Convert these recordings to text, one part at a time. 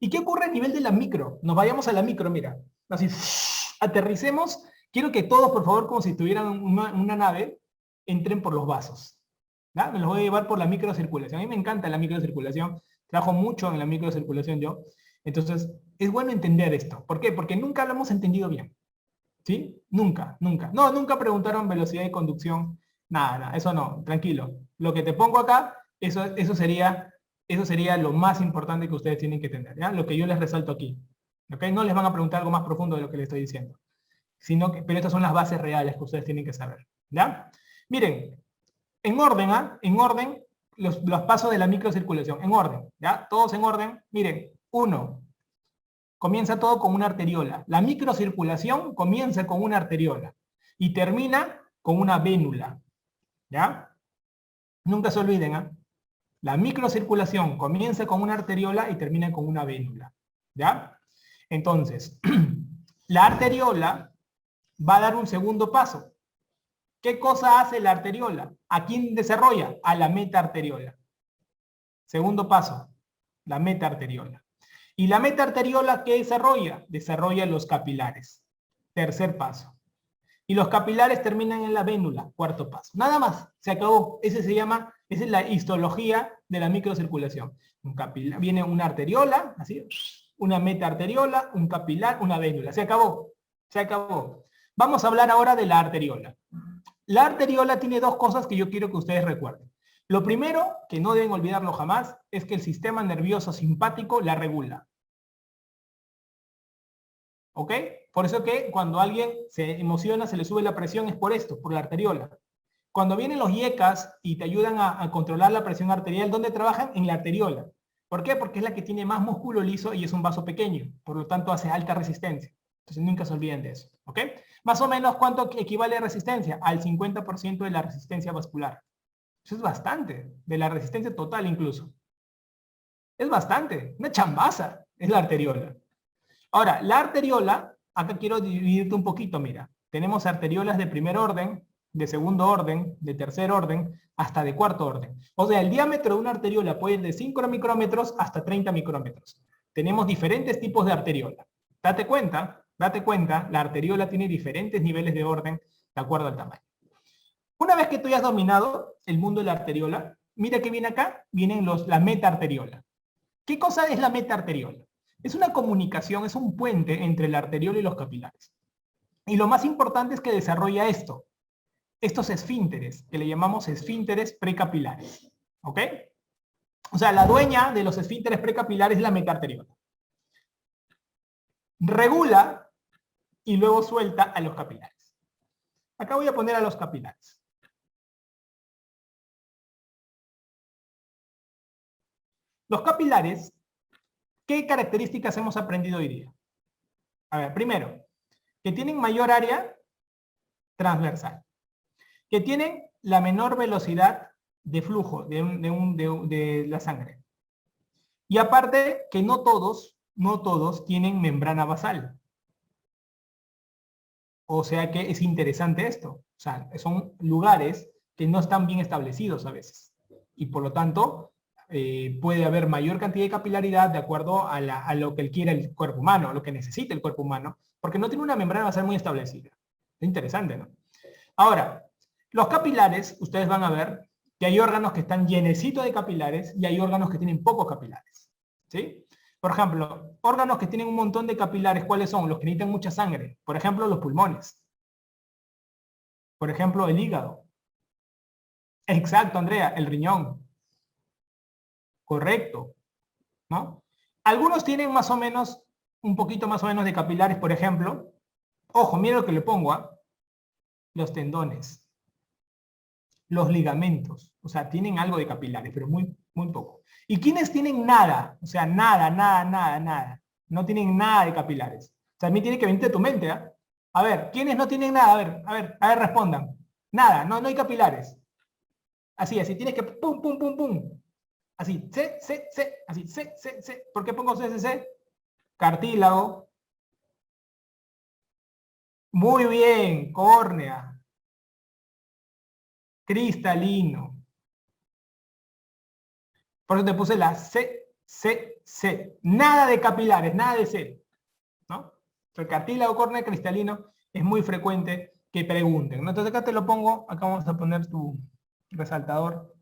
¿Y qué ocurre a nivel de la micro? Nos vayamos a la micro, mira. Así, aterricemos. Quiero que todos, por favor, como si estuvieran una nave, entren por los vasos. ¿Ya? Me los voy a llevar por la microcirculación. A mí me encanta la microcirculación. Trabajo mucho en la microcirculación yo. Entonces, es bueno entender esto. ¿Por qué? Porque nunca lo hemos entendido bien. ¿Sí? Nunca, nunca. No, nunca preguntaron velocidad de conducción. Nada, nada, eso no, tranquilo. Lo que te pongo acá, eso sería lo más importante que ustedes tienen que tener, ¿ya? Lo que yo les resalto aquí. ¿Ok? No les van a preguntar algo más profundo de lo que les estoy diciendo. Pero estas son las bases reales que ustedes tienen que saber. ¿Ya? Miren, en orden, ¿ah? En orden, los pasos de la microcirculación. En orden, ¿ya? Todos en orden. Miren, 1. Comienza todo con una arteriola. La microcirculación comienza con una arteriola y termina con una vénula. ¿Ya? Nunca se olviden, ¿eh? La microcirculación comienza con una arteriola y termina con una vénula. ¿Ya? Entonces, la arteriola va a dar un segundo paso. ¿Qué cosa hace la arteriola? ¿A quién desarrolla? A la metaarteriola. Segundo paso, la metaarteriola. ¿Y la metaarteriola qué desarrolla? Desarrolla los capilares. Tercer paso. Y los capilares terminan en la vénula. Cuarto paso. Nada más. Se acabó. Esa es la histología de la microcirculación. Viene una arteriola, así, una metaarteriola, un capilar, una vénula. Se acabó. Se acabó. Vamos a hablar ahora de la arteriola. La arteriola tiene dos cosas que yo quiero que ustedes recuerden. Lo primero, que no deben olvidarlo jamás, es que el sistema nervioso simpático la regula. ¿Ok? Por eso que cuando alguien se emociona, se le sube la presión, es por esto, por la arteriola. Cuando vienen los IECAS y te ayudan a controlar la presión arterial, ¿dónde trabajan? En la arteriola. ¿Por qué? Porque es la que tiene más músculo liso y es un vaso pequeño. Por lo tanto, hace alta resistencia. Entonces, nunca se olviden de eso. ¿Ok? Más o menos, ¿cuánto equivale a resistencia? Al 50% de la resistencia vascular. Eso es bastante. De la resistencia total incluso. Es bastante. Una chambaza es la arteriola. Ahora, la arteriola, acá quiero dividirte un poquito, mira. Tenemos arteriolas de primer orden, de segundo orden, de tercer orden, hasta de cuarto orden. O sea, el diámetro de una arteriola puede ir de 5 micrómetros hasta 30 micrómetros. Tenemos diferentes tipos de arteriola. Date cuenta, la arteriola tiene diferentes niveles de orden de acuerdo al tamaño. Una vez que tú ya has dominado el mundo de la arteriola, mira que viene acá, vienen la metaarteriola. ¿Qué cosa es la metaarteriola? Es una comunicación, es un puente entre la arteriola y los capilares. Y lo más importante es que desarrolla estos esfínteres, que le llamamos esfínteres precapilares. ¿Ok? O sea, la dueña de los esfínteres precapilares es la metaarteriola. Regula y luego suelta a los capilares. Acá voy a poner a los capilares. Los capilares, ¿qué características hemos aprendido hoy día? A ver, primero, que tienen mayor área transversal, que tienen la menor velocidad de flujo de la sangre. Y aparte, que no todos tienen membrana basal. O sea que es interesante esto. O sea, son lugares que no están bien establecidos a veces. Y por lo tanto, puede haber mayor cantidad de capilaridad de acuerdo a lo que quiera el cuerpo humano, a lo que necesita el cuerpo humano, porque no tiene una membrana basal muy establecida. Es interesante, ¿no? Ahora, los capilares, ustedes van a ver que hay órganos que están llenecitos de capilares y hay órganos que tienen pocos capilares. ¿Sí? Por ejemplo, órganos que tienen un montón de capilares, ¿cuáles son? Los que necesitan mucha sangre. Por ejemplo, los pulmones. Por ejemplo, el hígado. Exacto, Andrea, el riñón. Correcto, ¿no? Algunos tienen más o menos, un poquito más o menos de capilares, por ejemplo. Ojo, mira lo que le pongo, ¿ah? Los tendones. Los ligamentos. O sea, tienen algo de capilares, pero muy, muy poco. ¿Y quiénes tienen nada? O sea, nada, nada, nada, nada. No tienen nada de capilares. O sea, a mí tiene que venir de tu mente, ¿ah? A ver, ¿quiénes no tienen nada? A ver, respondan. Nada, no hay capilares. Así, así, tienes que pum, pum, pum, pum. Así, así, C. ¿Por qué pongo C? Cartílago. Muy bien, córnea. Cristalino. Por eso te puse la C. C. Nada de capilares, nada de C, ¿no? El cartílago córneo cristalino es muy frecuente que pregunten, ¿no? Entonces acá te lo pongo, acá vamos a poner tu resaltador.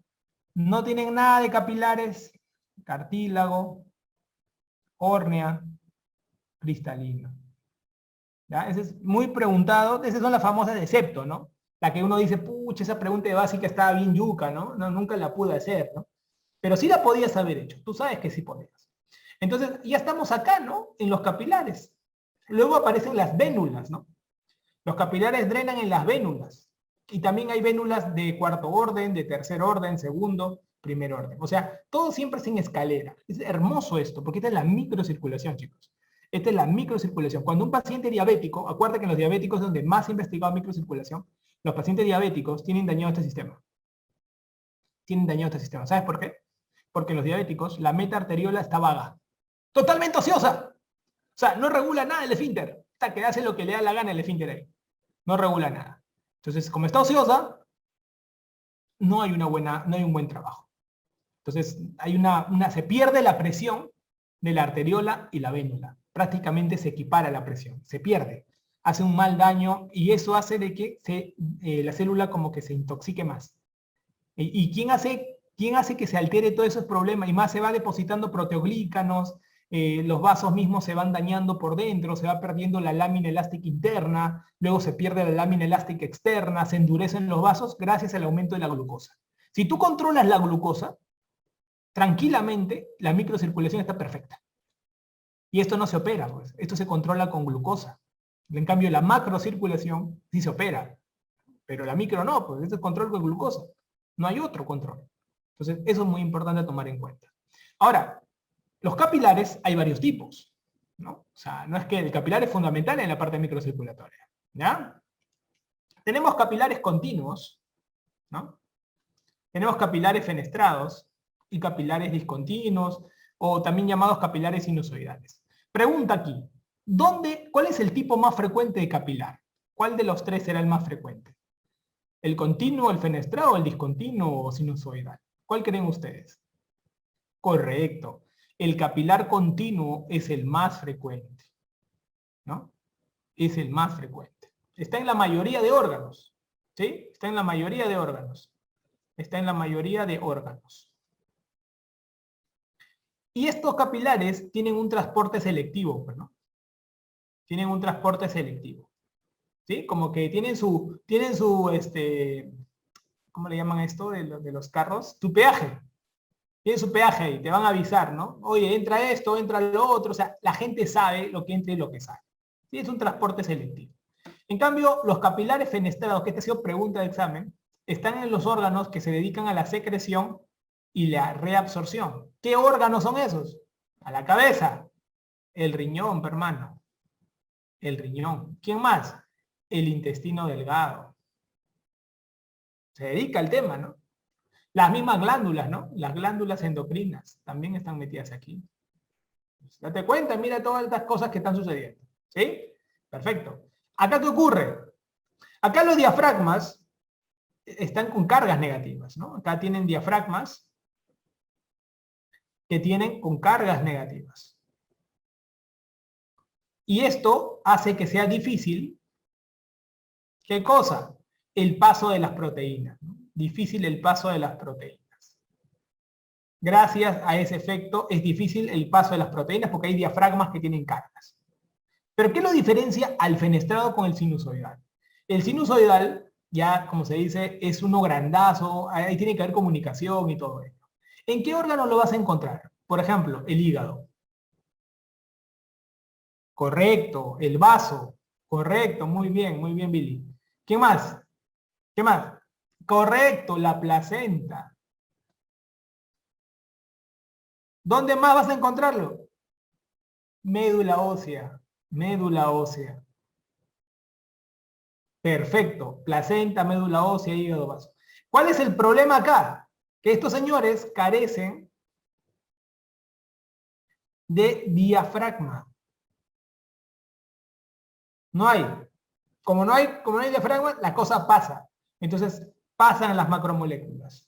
No tienen nada de capilares, cartílago, córnea, cristalino. ¿Ya? Ese es muy preguntado, esas son las famosas de septo, ¿no? La que uno dice, pucha, esa pregunta de básica estaba bien yuca, ¿no? No, nunca la pude hacer, ¿no? Pero sí la podías haber hecho, tú sabes que sí podías. Entonces, ya estamos acá, ¿no? En los capilares. Luego aparecen las vénulas, ¿no? Los capilares drenan en las vénulas. Y también hay vénulas de cuarto orden, de tercer orden, segundo, primer orden. O sea, todo siempre es en escalera. Es hermoso esto, porque esta es la microcirculación, chicos. Esta es la microcirculación. Cuando un paciente diabético, acuérdate que en los diabéticos es donde más se ha investigado microcirculación, los pacientes diabéticos tienen dañado este sistema. Tienen dañado este sistema. ¿Sabes por qué? Porque en los diabéticos la meta arteriola está vaga. Totalmente ociosa. O sea, no regula nada el esfínter. Hasta que hace lo que le da la gana el esfínter ahí. No regula nada. Entonces, como está ociosa, no hay un buen trabajo. Entonces, se pierde la presión de la arteriola y la vénula. Prácticamente se equipara la presión, se pierde. Hace un mal daño y eso hace de que la célula como que se intoxique más. ¿Y quién hace que se altere todos esos problemas? Y más se va depositando proteoglícanos, los vasos mismos se van dañando por dentro, se va perdiendo la lámina elástica interna, luego se pierde la lámina elástica externa, se endurecen los vasos gracias al aumento de la glucosa. Si tú controlas la glucosa, tranquilamente la microcirculación está perfecta. Y esto no se opera, pues. Esto se controla con glucosa. En cambio, la macrocirculación sí se opera, pero la micro no, pues esto es control con glucosa. No hay otro control. Entonces, eso es muy importante tomar en cuenta. Ahora, los capilares hay varios tipos, ¿no? O sea, no es que el capilar es fundamental en la parte microcirculatoria, ¿ya? Tenemos capilares continuos, ¿no? Tenemos capilares fenestrados y capilares discontinuos, o también llamados capilares sinusoidales. Pregunta aquí, ¿cuál es el tipo más frecuente de capilar? ¿Cuál de los tres será el más frecuente? ¿El continuo, el fenestrado, el discontinuo o sinusoidal? ¿Cuál creen ustedes? Correcto. El capilar continuo es el más frecuente, ¿no? Es el más frecuente. Está en la mayoría de órganos, ¿sí? Está en la mayoría de órganos. Está en la mayoría de órganos. Y estos capilares tienen un transporte selectivo, ¿no? Tienen un transporte selectivo, ¿sí? Como que tienen su ¿cómo le llaman esto de los carros? Tu peaje. Tienen su peaje ahí, te van a avisar, ¿no? Oye, entra esto, entra lo otro, o sea, la gente sabe lo que entra y lo que sale. ¿Sí? Es un transporte selectivo. En cambio, los capilares fenestrados, que esta ha sido pregunta de examen, están en los órganos que se dedican a la secreción y la reabsorción. ¿Qué órganos son esos? A la cabeza. El riñón, hermano. El riñón. ¿Quién más? El intestino delgado. Se dedica al tema, ¿no? Las mismas glándulas, ¿no? Las glándulas endocrinas también están metidas aquí. Date cuenta, mira todas estas cosas que están sucediendo. ¿Sí? Perfecto. Acá qué ocurre. Acá los diafragmas están con cargas negativas, ¿no? Acá tienen diafragmas que tienen con cargas negativas. Y esto hace que sea difícil, ¿qué cosa? El paso de las proteínas, ¿no? Difícil el paso de las proteínas. Gracias a ese efecto es difícil el paso de las proteínas porque hay diafragmas que tienen cargas. ¿Pero qué lo diferencia al fenestrado con el sinusoidal? El sinusoidal, ya como se dice, es uno grandazo, ahí tiene que haber comunicación y todo esto. ¿En qué órgano lo vas a encontrar? Por ejemplo, el hígado. Correcto. El vaso. Correcto. Muy bien, Billy. ¿Qué más? ¿Qué más? Correcto, la placenta. ¿Dónde más vas a encontrarlo? Médula ósea. Médula ósea. Perfecto. Placenta, médula ósea, hígado, vaso. ¿Cuál es el problema acá? Que estos señores carecen de diafragma. No hay. Como no hay diafragma, la cosa pasa. Entonces, pasan las macromoléculas.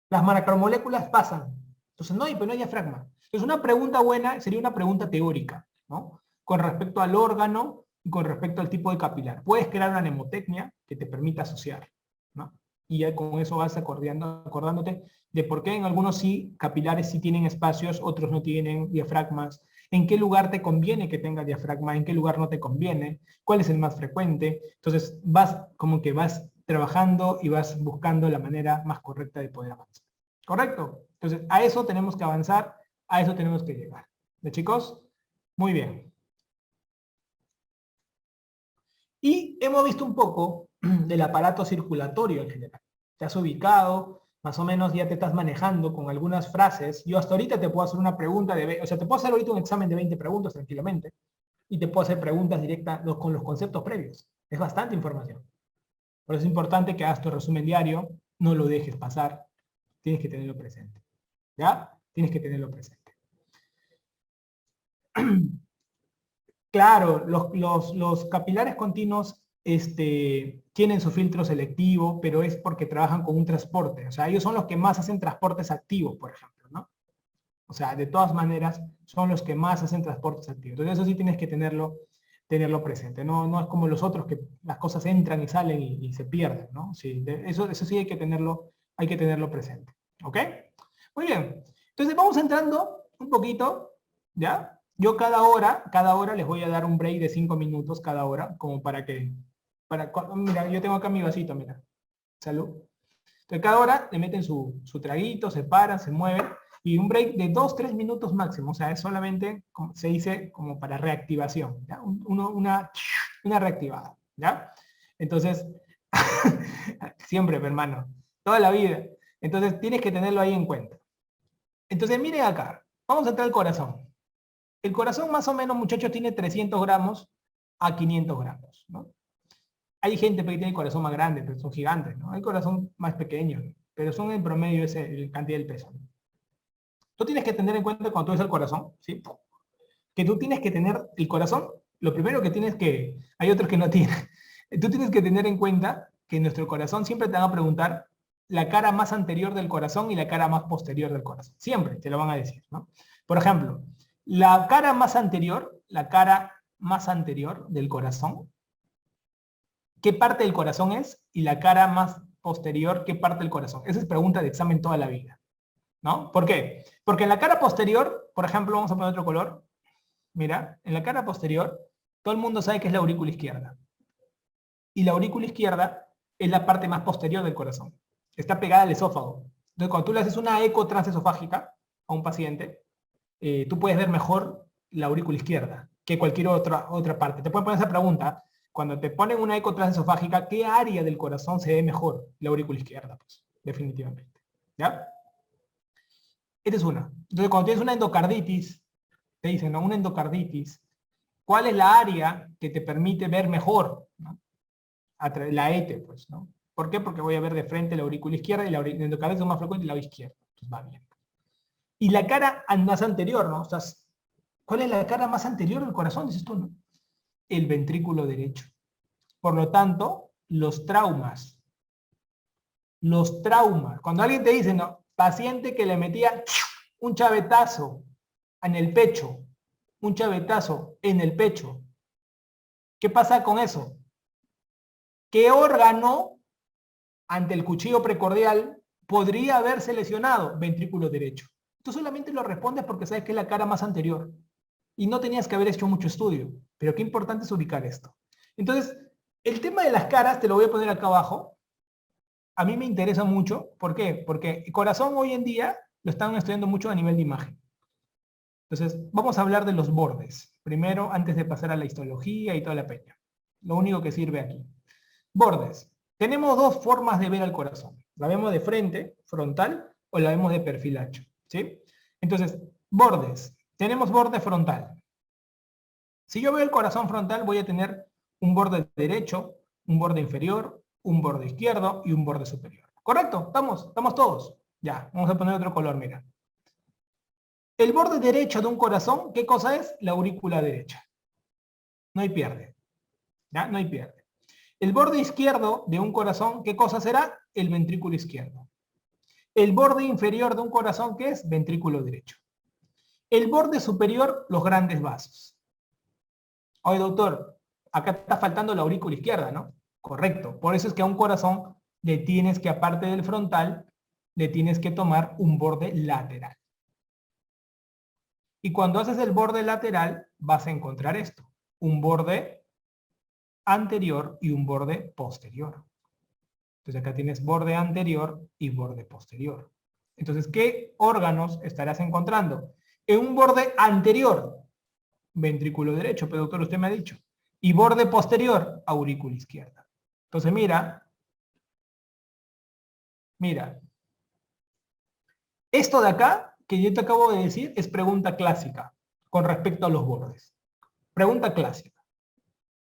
Las macromoléculas pasan. Entonces no hay diafragma. Entonces una pregunta buena sería una pregunta teórica, ¿no? Con respecto al órgano y con respecto al tipo de capilar. Puedes crear una mnemotecnia que te permita asociar, ¿no? Y ya con eso vas acordándote de por qué en algunos sí, capilares sí tienen espacios, otros no tienen diafragmas, en qué lugar te conviene que tenga diafragma, en qué lugar no te conviene, cuál es el más frecuente. Entonces vas como que vas trabajando y vas buscando la manera más correcta de poder avanzar. ¿Correcto? Entonces a eso tenemos que avanzar, a eso tenemos que llegar. ¿De chicos? Muy bien. Y hemos visto un poco del aparato circulatorio en general. Te has ubicado, más o menos ya te estás manejando con algunas frases. Yo hasta ahorita te puedo hacer una pregunta, o sea, te puedo hacer ahorita un examen de 20 preguntas tranquilamente y te puedo hacer preguntas directas con los conceptos previos. Es bastante información. Por eso es importante que hagas tu resumen diario, no lo dejes pasar, tienes que tenerlo presente. ¿Ya? Tienes que tenerlo presente. Claro, los capilares continuos tienen su filtro selectivo, pero es porque trabajan con un transporte. O sea, ellos son los que más hacen transportes activos, por ejemplo, ¿no? O sea, de todas maneras, son los que más hacen transportes activos. Entonces, eso sí tienes que tenerlo presente. No, no es como los otros que las cosas entran y salen y se pierden, ¿no? Sí, eso sí hay que tenerlo presente. ¿Ok? Muy bien. Entonces, vamos entrando un poquito, ¿ya? Yo cada hora les voy a dar un break de 5 minutos cada hora, como mira, yo tengo acá mi vasito, mira. Salud. Entonces, cada hora le meten su traguito, se paran, se mueven, y un break de 2, 3 minutos máximo. O sea, es solamente, como se dice, como para reactivación, ¿ya? Una reactivada, ¿ya? Entonces, siempre, hermano, toda la vida. Entonces, tienes que tenerlo ahí en cuenta. Entonces, miren acá, vamos a entrar al corazón. El corazón más o menos, muchachos, tiene 300 gramos a 500 gramos, ¿no? Hay gente que tiene el corazón más grande, pero son gigantes, ¿no? Hay corazón más pequeño, pero son en promedio el cantidad del peso. Tú tienes que tener en cuenta cuando tú ves el corazón, ¿sí? Que tú tienes que tener el corazón, lo primero que tienes que, hay otros que no tienen, tú tienes que tener en cuenta que nuestro corazón siempre te van a preguntar la cara más anterior del corazón y la cara más posterior del corazón. Siempre te lo van a decir, ¿no? Por ejemplo, la cara más anterior del corazón, ¿qué parte del corazón es? Y la cara más posterior, ¿qué parte del corazón? Esa es pregunta de examen toda la vida, ¿no? ¿Por qué? Porque en la cara posterior, por ejemplo, vamos a poner otro color. Mira, en la cara posterior, todo el mundo sabe que es la aurícula izquierda. Y la aurícula izquierda es la parte más posterior del corazón. Está pegada al esófago. Entonces, cuando tú le haces una eco transesofágica a un paciente, tú puedes ver mejor la aurícula izquierda que cualquier otra parte. Te pueden poner esa pregunta. Cuando te ponen una eco transesofágica, ¿qué área del corazón se ve mejor? La aurícula izquierda, pues, definitivamente. ¿Ya? Esta es una. Entonces, cuando tienes una endocarditis, te dicen, ¿no? Una endocarditis, ¿cuál es la área que te permite ver mejor? ¿No? La ETE, pues, ¿no? ¿Por qué? Porque voy a ver de frente la aurícula izquierda y la endocarditis es más frecuente el lado izquierdo. Entonces va bien. Y la cara más anterior, ¿no? O sea, ¿cuál es la cara más anterior del corazón? Dices tú, ¿no? El ventrículo derecho. Por lo tanto, cuando alguien te dice, no, paciente que le metía un chavetazo en el pecho, ¿qué pasa con eso? ¿Qué órgano ante el cuchillo precordial podría haberse lesionado? Ventrículo derecho. Tú solamente lo respondes porque sabes que es la cara más anterior. Y no tenías que haber hecho mucho estudio. Pero qué importante es ubicar esto. Entonces, el tema de las caras, te lo voy a poner acá abajo. A mí me interesa mucho. ¿Por qué? Porque el corazón hoy en día lo están estudiando mucho a nivel de imagen. Entonces, vamos a hablar de los bordes. Primero, antes de pasar a la histología y toda la peña. Lo único que sirve aquí. Bordes. Tenemos dos formas de ver al corazón. La vemos de frente, frontal, o la vemos de perfil ancho. ¿Sí? Entonces, bordes. Tenemos borde frontal. Si yo veo el corazón frontal, voy a tener un borde derecho, un borde inferior, un borde izquierdo y un borde superior. ¿Correcto? ¿Estamos todos? Ya, vamos a poner otro color, mira. El borde derecho de un corazón, ¿qué cosa es? La aurícula derecha. No hay pierde. ¿Ya? No hay pierde. El borde izquierdo de un corazón, ¿qué cosa será? El ventrículo izquierdo. El borde inferior de un corazón, ¿qué es? Ventrículo derecho. El borde superior, los grandes vasos. Oye, doctor, acá está faltando la aurícula izquierda, ¿no? Correcto. Por eso es que a un corazón le tienes que, aparte del frontal, le tienes que tomar un borde lateral. Y cuando haces el borde lateral, vas a encontrar esto. Un borde anterior y un borde posterior. Entonces acá tienes borde anterior y borde posterior. Entonces, ¿qué órganos estarás encontrando? En un borde anterior, ventrículo derecho, pero doctor, usted me ha dicho. Y borde posterior, aurícula izquierda. Entonces, mira. Esto de acá, que yo te acabo de decir, es pregunta clásica con respecto a los bordes. Pregunta clásica.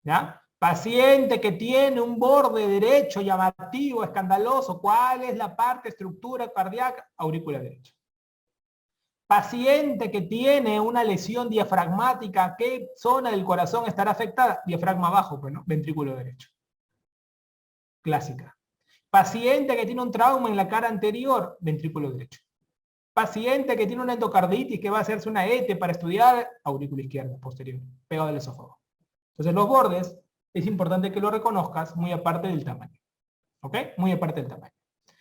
¿Ya? Paciente que tiene un borde derecho llamativo, escandaloso, ¿cuál es la parte, estructura cardíaca? Aurícula derecha. Paciente que tiene una lesión diafragmática, ¿qué zona del corazón estará afectada? Diafragma bajo, pues, ¿no? Ventrículo derecho. Clásica. Paciente que tiene un trauma en la cara anterior, ventrículo derecho. Paciente que tiene una endocarditis que va a hacerse una ET para estudiar, aurícula izquierda, posterior, pegado al esófago. Entonces los bordes, es importante que lo reconozcas muy aparte del tamaño. ¿Ok? Muy aparte del tamaño.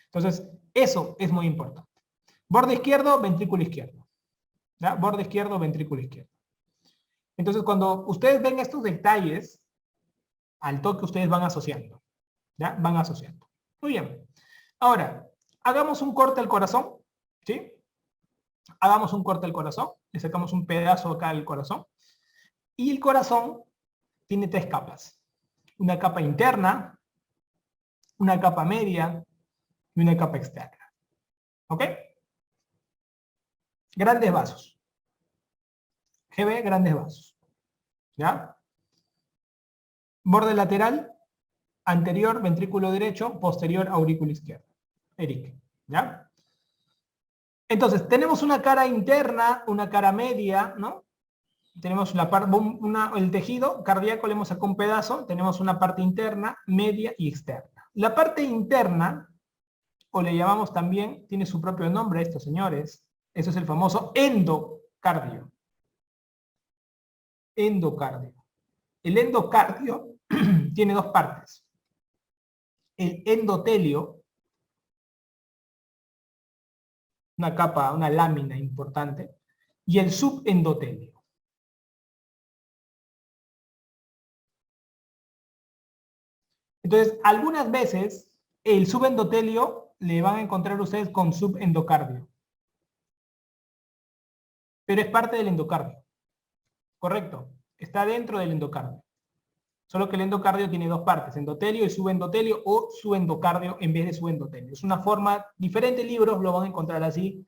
Entonces, eso es muy importante. Borde izquierdo, ventrículo izquierdo. ¿Ya? Borde izquierdo, ventrículo izquierdo. Entonces, cuando ustedes ven estos detalles, al toque ustedes van asociando. ¿Ya? Van asociando. Muy bien. Ahora, hagamos un corte al corazón. ¿Sí? Hagamos un corte al corazón. Le sacamos un pedazo acá al corazón. Y el corazón tiene tres capas. Una capa interna, una capa media y una capa externa. ¿Ok? Grandes vasos. GB, grandes vasos. ¿Ya? Borde lateral, anterior, ventrículo derecho, posterior, aurícula izquierda. Eric. ¿Ya? Entonces, tenemos una cara interna, una cara media, ¿no? Tenemos el tejido cardíaco, le hemos sacado un pedazo, tenemos una parte interna, media y externa. La parte interna, o le llamamos también, tiene su propio nombre estos señores, eso es el famoso endocardio. Endocardio. El endocardio tiene dos partes. El endotelio, una capa, una lámina importante, y el subendotelio. Entonces, algunas veces el subendotelio le van a encontrar ustedes con subendocardio. Pero es parte del endocardio. Correcto. Está dentro del endocardio. Solo que el endocardio tiene dos partes, endotelio y subendotelio, o suendocardio en vez de subendotelio. Es una forma, diferentes libros lo van a encontrar así,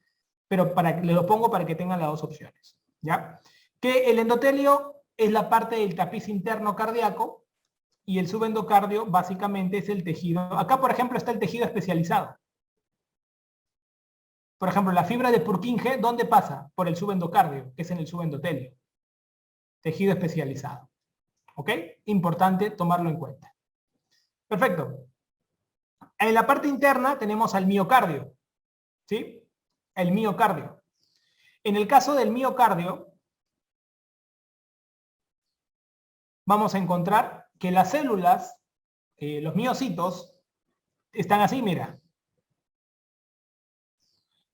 pero le lo pongo para que tengan las dos opciones. ¿Ya? Que el endotelio es la parte del tapiz interno cardíaco y el subendocardio básicamente es el tejido. Acá, por ejemplo, está el tejido especializado. Por ejemplo, la fibra de Purkinje, ¿dónde pasa? Por el subendocardio, que es en el subendotelio. Tejido especializado. ¿Ok? Importante tomarlo en cuenta. Perfecto. En la parte interna tenemos al miocardio. ¿Sí? El miocardio. En el caso del miocardio, vamos a encontrar que las células, los miocitos, están así, mira.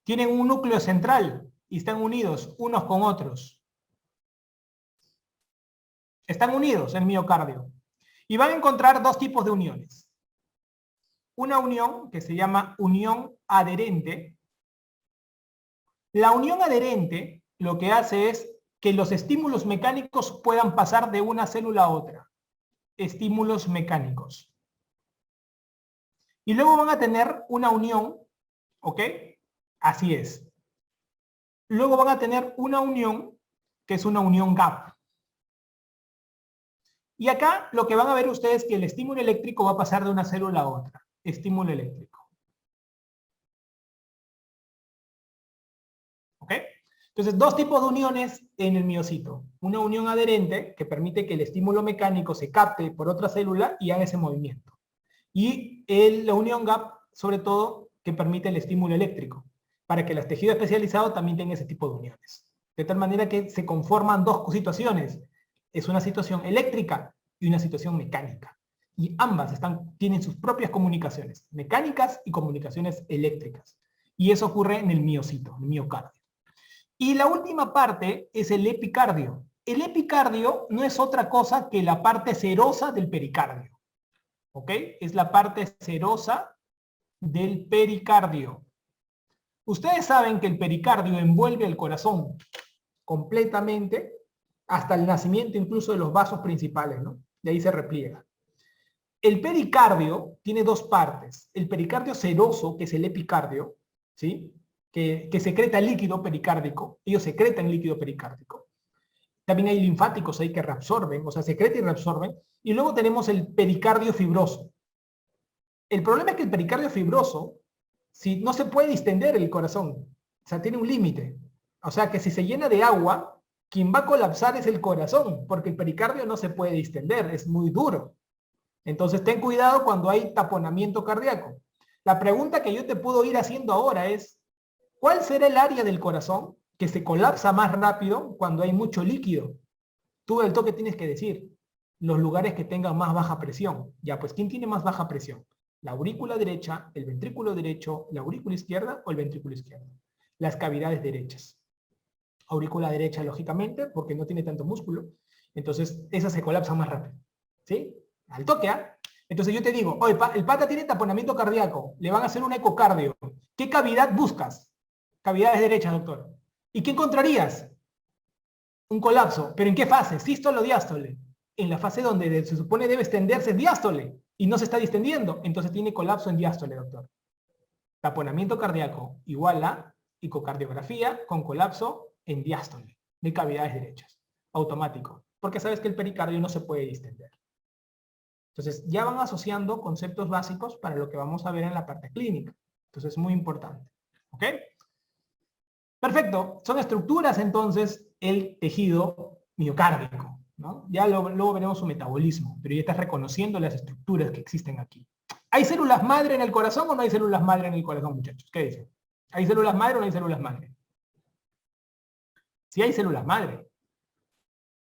Tienen un núcleo central y están unidos unos con otros. Están unidos en el miocardio. Y van a encontrar dos tipos de uniones. Una unión que se llama unión adherente. La unión adherente lo que hace es que los estímulos mecánicos puedan pasar de una célula a otra. Estímulos mecánicos. Y luego van a tener una unión, ¿ok? Así es. Luego van a tener una unión que es una unión gap. Y acá lo que van a ver ustedes es que el estímulo eléctrico va a pasar de una célula a otra. Estímulo eléctrico. ¿Ok? Entonces, dos tipos de uniones en el miocito. Una unión adherente, que permite que el estímulo mecánico se capte por otra célula y haga ese movimiento. Y la unión gap, sobre todo, que permite el estímulo eléctrico, para que los tejidos especializados también tengan ese tipo de uniones. De tal manera que se conforman dos situaciones. Es una situación eléctrica y una situación mecánica. Y ambas tienen sus propias comunicaciones, mecánicas y comunicaciones eléctricas. Y eso ocurre en el miocito, el miocardio. Y la última parte es el epicardio. El epicardio no es otra cosa que la parte serosa del pericardio. ¿Ok? Es la parte serosa del pericardio. Ustedes saben que el pericardio envuelve el corazón completamente hasta el nacimiento incluso de los vasos principales, ¿no? De ahí se repliega. El pericardio tiene dos partes. El pericardio seroso, que es el epicardio, ¿sí? Que secreta líquido pericárdico. Ellos secretan líquido pericárdico. También hay linfáticos ahí que reabsorben, o sea, secretan y reabsorben. Y luego tenemos el pericardio fibroso. El problema es que el pericardio fibroso, si no se puede distender el corazón, o sea, tiene un límite. O sea, que si se llena de agua, quien va a colapsar es el corazón, porque el pericardio no se puede distender, es muy duro. Entonces, ten cuidado cuando hay taponamiento cardíaco. La pregunta que yo te puedo ir haciendo ahora es, ¿cuál será el área del corazón que se colapsa más rápido cuando hay mucho líquido? Tú del toque tienes que decir, los lugares que tengan más baja presión. Ya, pues, ¿quién tiene más baja presión? ¿La aurícula derecha, el ventrículo derecho, la aurícula izquierda o el ventrículo izquierdo? Las cavidades derechas. Aurícula derecha, lógicamente, porque no tiene tanto músculo. Entonces, esa se colapsa más rápido. ¿Sí? Al toque, ¿ah? Entonces yo te digo, oye, el pata tiene taponamiento cardíaco, le van a hacer un ecocardio. ¿Qué cavidad buscas? Cavidades derechas, doctor. ¿Y qué encontrarías? Un colapso. ¿Pero en qué fase? ¿Sístole o diástole? En la fase donde se supone debe extenderse es diástole y no se está distendiendo. Entonces tiene colapso en diástole, doctor. Taponamiento cardíaco igual a ecocardiografía con colapso en diástole de cavidades derechas. Automático. Porque sabes que el pericardio no se puede distender. Entonces, ya van asociando conceptos básicos para lo que vamos a ver en la parte clínica. Entonces, es muy importante. ¿Ok? Perfecto. Son estructuras, entonces, el tejido miocárdico, ¿no? Ya luego veremos su metabolismo, pero ya estás reconociendo las estructuras que existen aquí. ¿Hay células madre en el corazón o no hay células madre en el corazón, muchachos? ¿Qué dicen? ¿Hay células madre o no hay células madre? Sí hay células madre.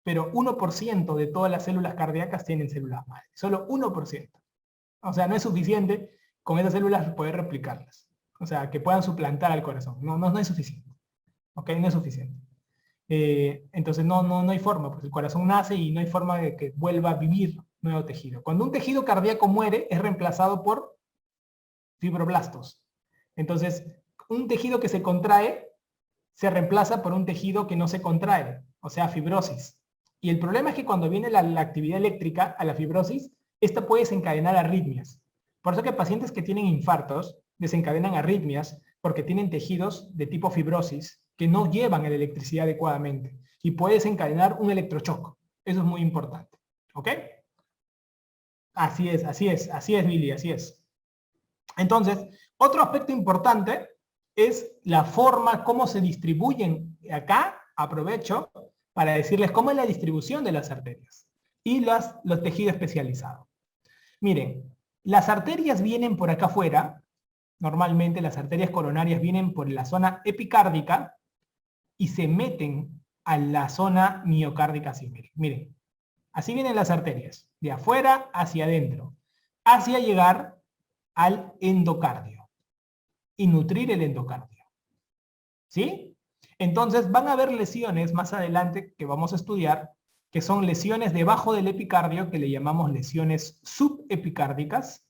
Pero 1% de todas las células cardíacas tienen células madre. Solo 1%. O sea, no es suficiente con esas células poder replicarlas. O sea, que puedan suplantar al corazón. No es suficiente. ¿Ok? No es suficiente. Entonces no hay forma, pues el corazón nace y no hay forma de que vuelva a vivir nuevo tejido. Cuando un tejido cardíaco muere, es reemplazado por fibroblastos. Entonces, un tejido que se contrae se reemplaza por un tejido que no se contrae, o sea, fibrosis. Y el problema es que cuando viene la actividad eléctrica a la fibrosis, esta puede desencadenar arritmias. Por eso que pacientes que tienen infartos desencadenan arritmias porque tienen tejidos de tipo fibrosis que no llevan la electricidad adecuadamente y puede desencadenar un electrochoc. Eso es muy importante. ¿Ok? Así es, Billy, así es. Entonces, otro aspecto importante es la forma, cómo se distribuyen. Acá aprovecho para decirles cómo es la distribución de las arterias y los tejidos especializados. Miren, las arterias vienen por acá afuera. Normalmente las arterias coronarias vienen por la zona epicárdica y se meten a la zona miocárdica así. Miren, así vienen las arterias, de afuera hacia adentro, hacia llegar al endocardio y nutrir el endocardio. ¿Sí? Entonces van a haber lesiones más adelante que vamos a estudiar, que son lesiones debajo del epicardio, que le llamamos lesiones subepicárdicas,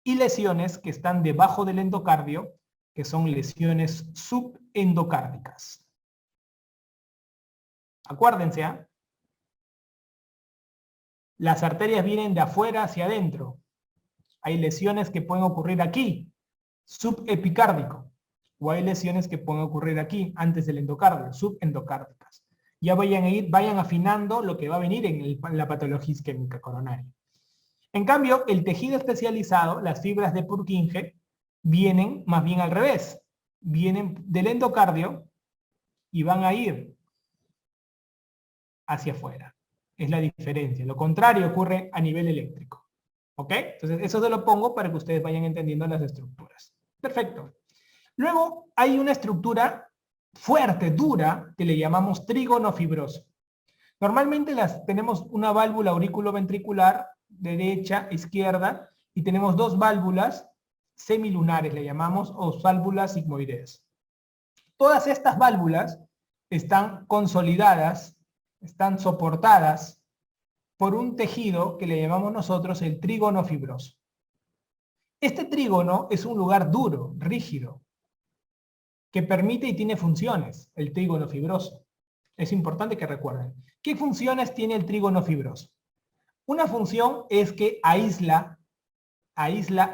y lesiones que están debajo del endocardio, que son lesiones subendocárdicas. Acuérdense, ¿eh? Las arterias vienen de afuera hacia adentro. Hay lesiones que pueden ocurrir aquí, subepicárdico, o hay lesiones que pueden ocurrir aquí, antes del endocardio, subendocárdicas. Ya vayan afinando lo que va a venir en la patología isquémica coronaria. En cambio, el tejido especializado, las fibras de Purkinje, vienen más bien al revés. Vienen del endocardio y van a ir hacia afuera. Es la diferencia. Lo contrario ocurre a nivel eléctrico. ¿Ok? Entonces, eso se lo pongo para que ustedes vayan entendiendo las estructuras. Perfecto. Luego, hay una estructura fuerte, dura, que le llamamos trígono fibroso. Normalmente tenemos una válvula auriculoventricular, derecha, izquierda, y tenemos dos válvulas semilunares, le llamamos, o válvulas sigmoideas. Todas estas válvulas están consolidadas, están soportadas por un tejido que le llamamos nosotros el trígono fibroso. Este trígono es un lugar duro, rígido, que permite y tiene funciones, el trígono fibroso. Es importante que recuerden. ¿Qué funciones tiene el trígono fibroso? Una función es que aísla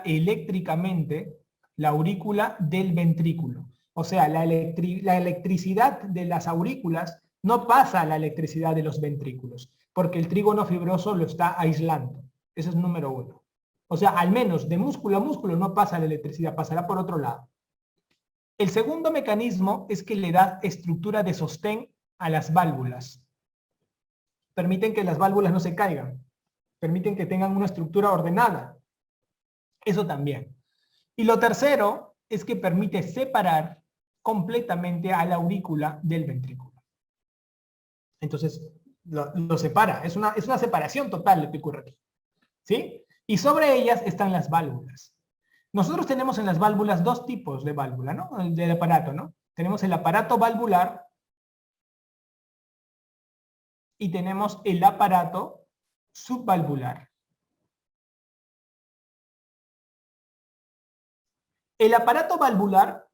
eléctricamente la aurícula del ventrículo. O sea, la electricidad de las aurículas no pasa a la electricidad de los ventrículos, porque el trígono fibroso lo está aislando. Ese es número uno. O sea, al menos de músculo a músculo no pasa la electricidad, pasará por otro lado. El segundo mecanismo es que le da estructura de sostén a las válvulas. Permiten que las válvulas no se caigan. Permiten que tengan una estructura ordenada. Eso también. Y lo tercero es que permite separar completamente a la aurícula del ventrículo. Entonces, lo separa. Es una separación total lo que ocurre aquí. ¿Sí? Y sobre ellas están las válvulas. Nosotros tenemos en las válvulas dos tipos de válvula, ¿no? Del aparato, ¿no? Tenemos el aparato valvular y tenemos el aparato subvalvular. El aparato valvular,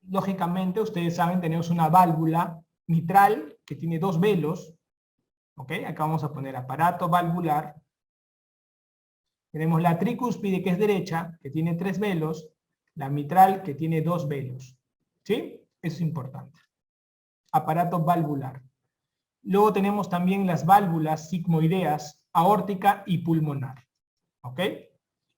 lógicamente, ustedes saben, tenemos una válvula mitral que tiene dos velos. ¿Ok? Acá vamos a poner aparato valvular. Tenemos la tricúspide, que es derecha, que tiene 3 velos. La mitral, que tiene 2 velos. ¿Sí? Eso es importante. Aparato valvular. Luego tenemos también las válvulas sigmoideas, aórtica y pulmonar. ¿Ok?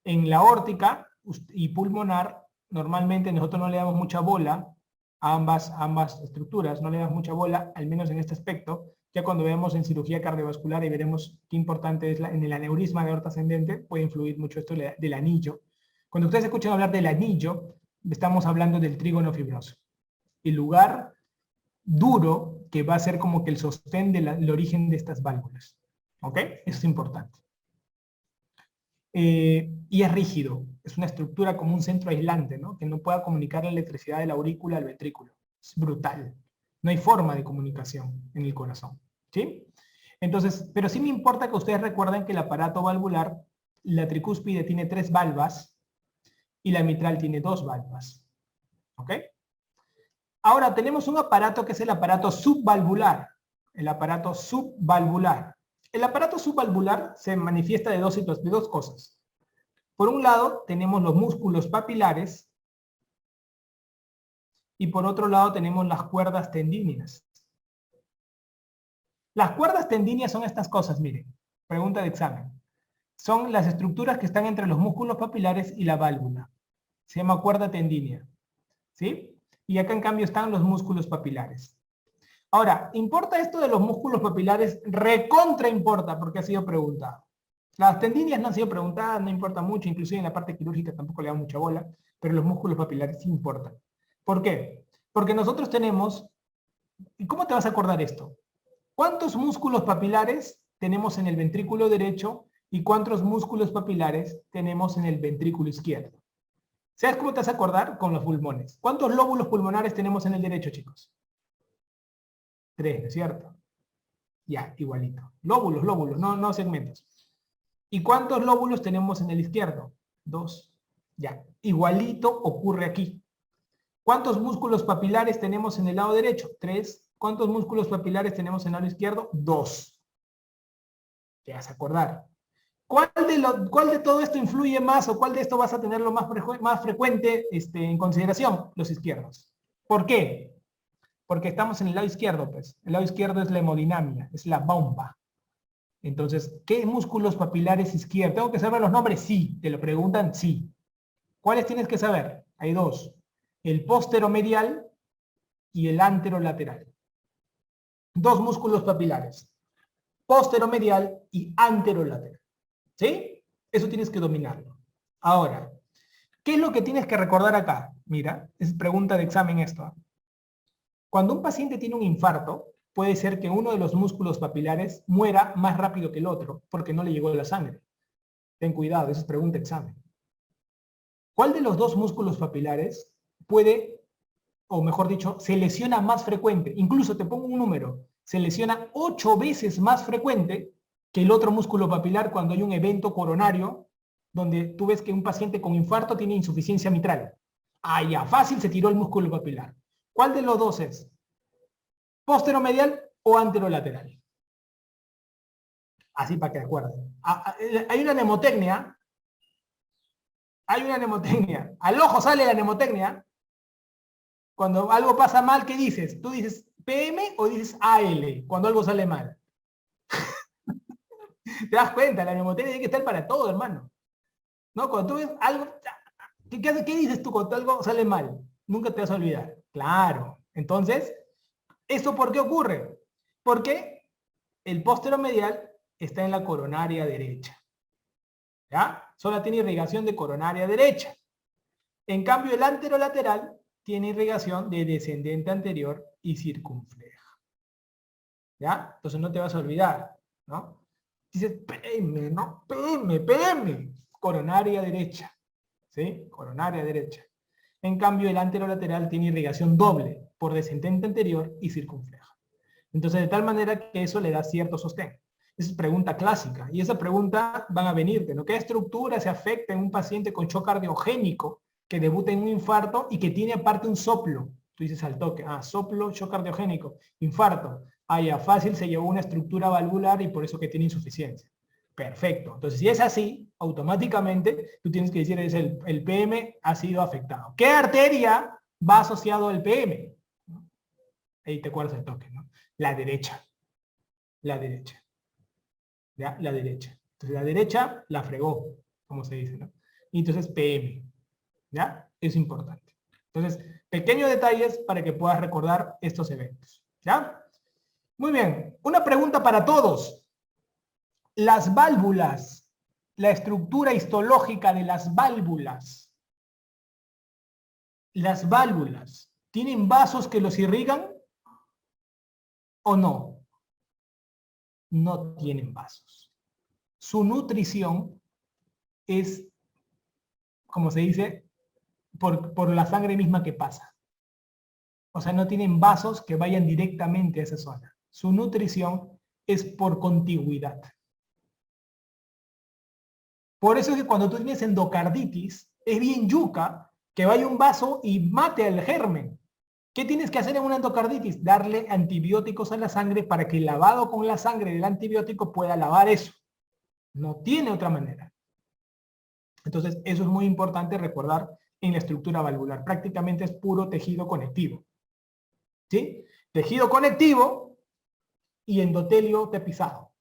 En la aórtica y pulmonar, normalmente nosotros no le damos mucha bola a ambas estructuras, no le damos mucha bola, al menos en este aspecto. Ya cuando veamos en cirugía cardiovascular y veremos qué importante es en el aneurisma de aorta ascendente, puede influir mucho esto del anillo. Cuando ustedes escuchan hablar del anillo, estamos hablando del trígono fibroso. El lugar duro que va a ser como que el sostén del origen de estas válvulas. ¿Ok? Eso es importante. Y es rígido, es una estructura como un centro aislante, ¿no? Que no pueda comunicar la electricidad de la aurícula al ventrículo. Es brutal. No hay forma de comunicación en el corazón. ¿Sí? Entonces, pero sí me importa que ustedes recuerden que el aparato valvular, la tricúspide tiene 3 valvas y la mitral tiene 2 valvas. ¿Ok? Ahora tenemos un aparato que es el aparato subvalvular. El aparato subvalvular. El aparato subvalvular se manifiesta de dos cosas. Por un lado, tenemos los músculos papilares y por otro lado tenemos las cuerdas tendíneas. Las cuerdas tendíneas son estas cosas, miren, pregunta de examen. Son las estructuras que están entre los músculos papilares y la válvula. Se llama cuerda tendínea. ¿Sí? Y acá en cambio están los músculos papilares. Ahora, ¿importa esto de los músculos papilares? Recontra importa, porque ha sido preguntado. Las tendinias no han sido preguntadas, no importa mucho, inclusive en la parte quirúrgica tampoco le da mucha bola, pero los músculos papilares sí importan. ¿Por qué? Porque nosotros tenemos, ¿y cómo te vas a acordar esto? ¿Cuántos músculos papilares tenemos en el ventrículo derecho y cuántos músculos papilares tenemos en el ventrículo izquierdo? ¿Sabes cómo te vas a acordar? Con los pulmones. ¿Cuántos lóbulos pulmonares tenemos en el derecho, chicos? 3, ¿no es cierto? Ya, igualito. Lóbulos, no segmentos. ¿Y cuántos lóbulos tenemos en el izquierdo? 2. Ya, igualito ocurre aquí. ¿Cuántos músculos papilares tenemos en el lado derecho? 3. ¿Cuántos músculos papilares tenemos en el lado izquierdo? 2. Te vas a acordar. ¿Cuál de todo esto influye más o cuál de esto vas a tenerlo más frecuente en consideración? Los izquierdos. ¿Por qué? Porque estamos en el lado izquierdo, pues. El lado izquierdo es la hemodinamia, es la bomba. Entonces, ¿qué músculos papilares izquierdos? ¿Tengo que saber los nombres? Sí. ¿Te lo preguntan? Sí. ¿Cuáles tienes que saber? Hay 2. El posteromedial y el anterolateral. 2 músculos papilares. Posteromedial y anterolateral. ¿Sí? Eso tienes que dominarlo. Ahora, ¿qué es lo que tienes que recordar acá? Mira, es pregunta de examen esto. Cuando un paciente tiene un infarto, puede ser que uno de los músculos papilares muera más rápido que el otro porque no le llegó la sangre. Ten cuidado, eso es pregunta de examen. ¿Cuál de los dos músculos papilares puede, o mejor dicho, se lesiona más frecuente? Incluso te pongo un número, se lesiona 8 veces más frecuente que el otro músculo papilar cuando hay un evento coronario donde tú ves que un paciente con infarto tiene insuficiencia mitral. Ah, ya, fácil se tiró el músculo papilar. ¿Cuál de los dos es? ¿Posteromedial o anterolateral? Así para que acuerden. Hay una mnemotecnia. Hay una mnemotecnia. Al ojo sale la mnemotecnia. Cuando algo pasa mal, ¿qué dices? ¿Tú dices PM o dices AL cuando algo sale mal? ¿Te das cuenta? La mnemotecnia tiene que estar para todo, hermano. ¿No? Cuando tú ves algo, ¿qué dices tú cuando algo sale mal? Nunca te vas a olvidar. Claro. Entonces, ¿esto por qué ocurre? Porque el posteromedial está en la coronaria derecha. ¿Ya? Solo tiene irrigación de coronaria derecha. En cambio, el anterolateral tiene irrigación de descendente anterior y circunfleja. ¿Ya? Entonces no te vas a olvidar, ¿no? Dices, PM, ¿no? PM. Coronaria derecha. ¿Sí? Coronaria derecha. En cambio, el anterolateral tiene irrigación doble por descendente anterior y circunfleja. Entonces, de tal manera que eso le da cierto sostén. Esa es pregunta clásica. Y esa pregunta van a venirte, ¿no? ¿Qué estructura se afecta en un paciente con shock cardiogénico que debuta en un infarto y que tiene aparte un soplo? Tú dices al toque, soplo, shock cardiogénico, infarto. Ya fácil, se llevó una estructura valvular y por eso que tiene insuficiencia. Perfecto. Entonces, si es así, automáticamente tú tienes que decir, es el PM ha sido afectado. ¿Qué arteria va asociado al PM? Ahí te acuerdas el toque, ¿no? La derecha. La derecha. ¿Ya? La derecha. Entonces, la derecha la fregó, como se dice, ¿no? Y entonces, PM. ¿Ya? Es importante. Entonces, pequeños detalles para que puedas recordar estos eventos. ¿Ya? Muy bien. Una pregunta para todos. Las válvulas, la estructura histológica de las válvulas, ¿tienen vasos que los irrigan o no? No tienen vasos. Su nutrición es, como se dice, por la sangre misma que pasa. O sea, no tienen vasos que vayan directamente a esa zona. Su nutrición es por contigüidad. Por eso es que cuando tú tienes endocarditis, es bien yuca que vaya un vaso y mate al germen. ¿Qué tienes que hacer en una endocarditis? Darle antibióticos a la sangre para que el lavado con la sangre del antibiótico pueda lavar eso. No tiene otra manera. Entonces, eso es muy importante recordar en la estructura valvular. Prácticamente es puro tejido conectivo. ¿Sí? Tejido conectivo y endotelio tapizado.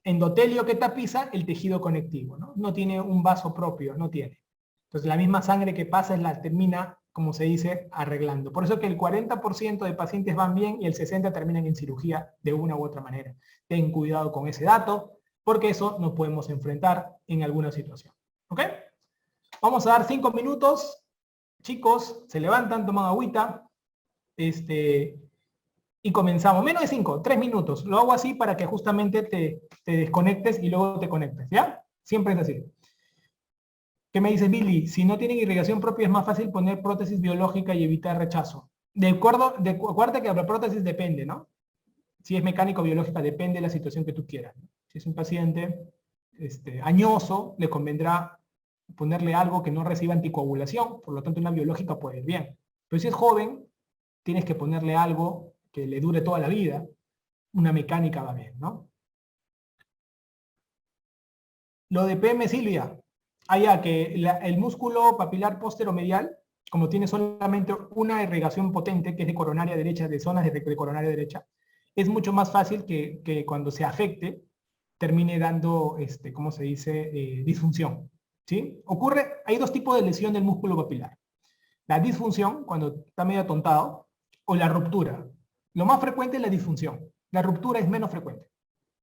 Endotelio que tapiza el tejido conectivo, ¿no? No tiene un vaso propio, no tiene. Entonces, la misma sangre que pasa la termina, como se dice, arreglando. Por eso que el 40% de pacientes van bien y el 60% terminan en cirugía de una u otra manera. Ten cuidado con ese dato, porque eso nos podemos enfrentar en alguna situación. ¿Ok? Vamos a dar 5 minutos. Chicos, se levantan, toman agüita. Y comenzamos. Menos de 5, 3 minutos. Lo hago así para que justamente te desconectes y luego te conectes, ¿ya? Siempre es así. ¿Qué me dice Billy? Si no tienen irrigación propia es más fácil poner prótesis biológica y evitar rechazo. Acuérdate que la prótesis depende, ¿no? Si es mecánico o biológica, depende de la situación que tú quieras, ¿no? Si es un paciente añoso, le convendrá ponerle algo que no reciba anticoagulación, por lo tanto una biológica puede ir bien. Pero si es joven, tienes que ponerle algo que le dure toda la vida, una mecánica va bien, ¿no? Lo de PM, Silvia, que el músculo papilar posteromedial, como tiene solamente una irrigación potente, que es de coronaria derecha, de zonas de coronaria derecha, es mucho más fácil que cuando se afecte, termine dando, ¿cómo se dice?, disfunción, ¿sí? Hay dos tipos de lesión del músculo papilar. La disfunción, cuando está medio atontado, o la ruptura. Lo más frecuente es la disfunción. La ruptura es menos frecuente,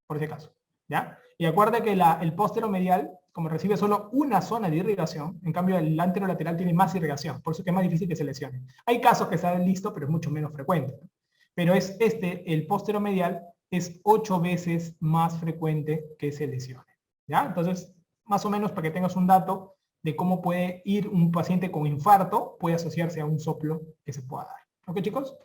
por ese caso, ¿ya? Y acuerda que el posteromedial, como recibe solo una zona de irrigación, en cambio el anterolateral tiene más irrigación, por eso que es más difícil que se lesione. Hay casos que salen listo, pero es mucho menos frecuente, ¿no? Pero es el posteromedial, es 8 veces más frecuente que se lesione, ¿ya? Entonces, más o menos para que tengas un dato de cómo puede ir un paciente con infarto, puede asociarse a un soplo que se pueda dar. ¿Ok, chicos?